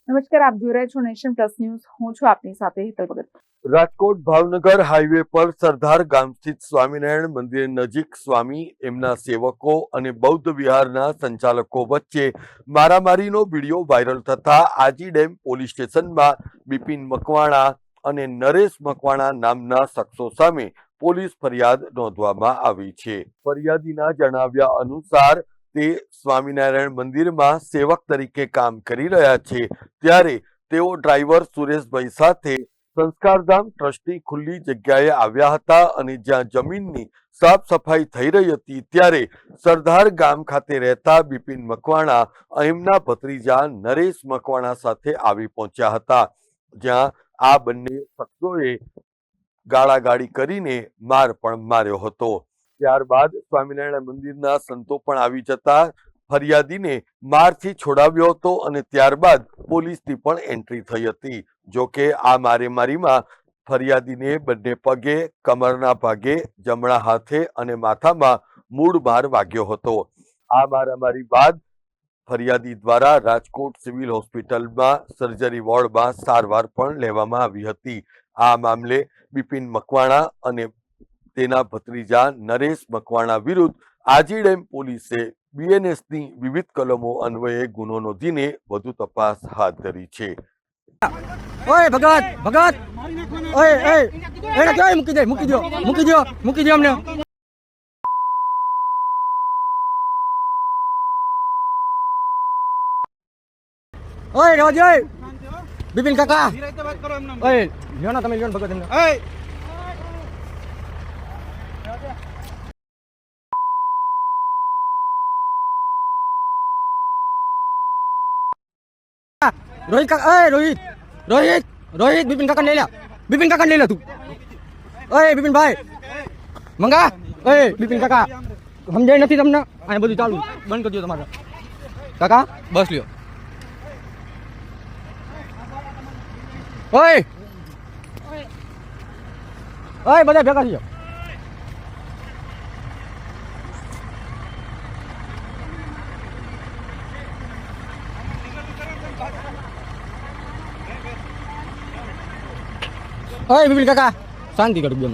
નમસ્કાર, આપ જોઈ રહ્યા છો નેશન પ્લસ ન્યૂઝ. હું છું આપની સાથે હિતલ ભગત. રાજકોટ ભાવનગર હાઈવે પર સરદાર ગામ સ્થિત સ્વામિનારાયણ મંદિર નજીક સ્વામી, એમના સેવકો અને બૌદ્ધ વિહારના સંચાલકો વચ્ચે મારામારીનો વિડીયો વાયરલ થતા આજી ડેમ પોલીસ સ્ટેશનમાં બિપિન મકવાણા અને નરેશ મકવાણા નામના શખ્સો સામે પોલીસ ફરિયાદ નોંધવામાં આવી છે. ફરિયાદીના જણાવ્યા અનુસાર તે સ્વામિનારાયણ મંદિરમાં સેવક તરીકે કામ કરી રહ્યા છે, ત્યારે તેઓ ડ્રાઈવર સુરેશભાઈ સાથે સંસ્કારધામ ટ્રસ્ટની ખુલ્લી જગ્યાએ આવ્યા હતા અને જ્યાં જમીનની સાફ સફાઈ થઈ રહી હતી ત્યારે સરદાર ગામ ખાતે રહેતા બિપિન મકવાણા એમના ભત્રીજા નરેશ મકવાણા સાથે આવી પહોંચ્યા હતા, જ્યાં આ બંને શખ્સોએ ગાળાગાળી કરીને માર પણ માર્યો હતો. ત્યારબાદ સ્વામિનારાયણ મંદિરના સંતો પણ આવી જતા ફરિયાદીને મારથી છોડાવ્યો હતો અને ત્યારબાદ પોલીસની પણ એન્ટ્રી થઈ હતી. જો કે આ મારેમારીમાં ફરિયાદીને બંને પગે, કમરના ભાગે, જમણા હાથે અને માથામાં મૂળ માર વાગ્યો હતો. આ મારામારી બાદ ફરિયાદી દ્વારા રાજકોટ સિવિલ હોસ્પિટલમાં સર્જરી વોર્ડમાં સારવાર પણ લેવામાં આવી હતી. આ મામલે બિપિન મકવાણા અને તેના ભત્રીજા નરેશ મકવાણા વિરુદ્ધ આજી ડેમ પોલીસે બીએનએસની વિવિધ કલમો અન્વયે ગુનો નોંધીને વધુ તપાસ હાથ ધરી છે. ઓય ભગત ભગત ઓય એને કેમ મૂકી દો અમને. ઓય રોજ ઓય બિપિન કાકા ઓય લ્યો ને તમે લ્યો ને ભગત એમને. ઓય રોહિત કાકા, ઓય રોહિત બિપિન કાકા લઈ લે તું. ઓય બિપિન ભાઈ મંગા, ઓય બિપિન કાકા સમજાય નથી તમને? આ બધું ચાલુ બંધ કરી દો તમારે કાકા, બસ લ્યો. ઓય બધા ભેગા થઈ જાઓ. ઓય બિપિન કાકા શાંતિ કર બે.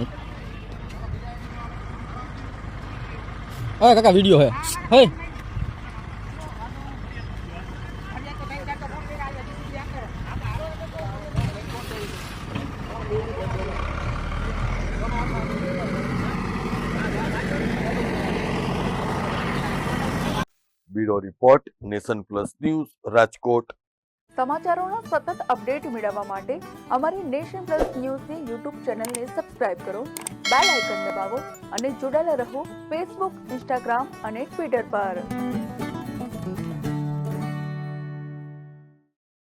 ઓય કાકા વિડિયો હે. ઓય bureau report, nation plus news, Rajkot. સમાચારોનો સતત અપડેટ મેળવવા માટે અમારી નેશન પ્લસ ન્યૂઝની યુટ્યુબ ચેનલને સબસ્ક્રાઇબ કરો, બેલ આઇકન દબાવો અને જોડાયેલા રહો ફેસબુક, ઇન્સ્ટાગ્રામ અને ટ્વિટર પર.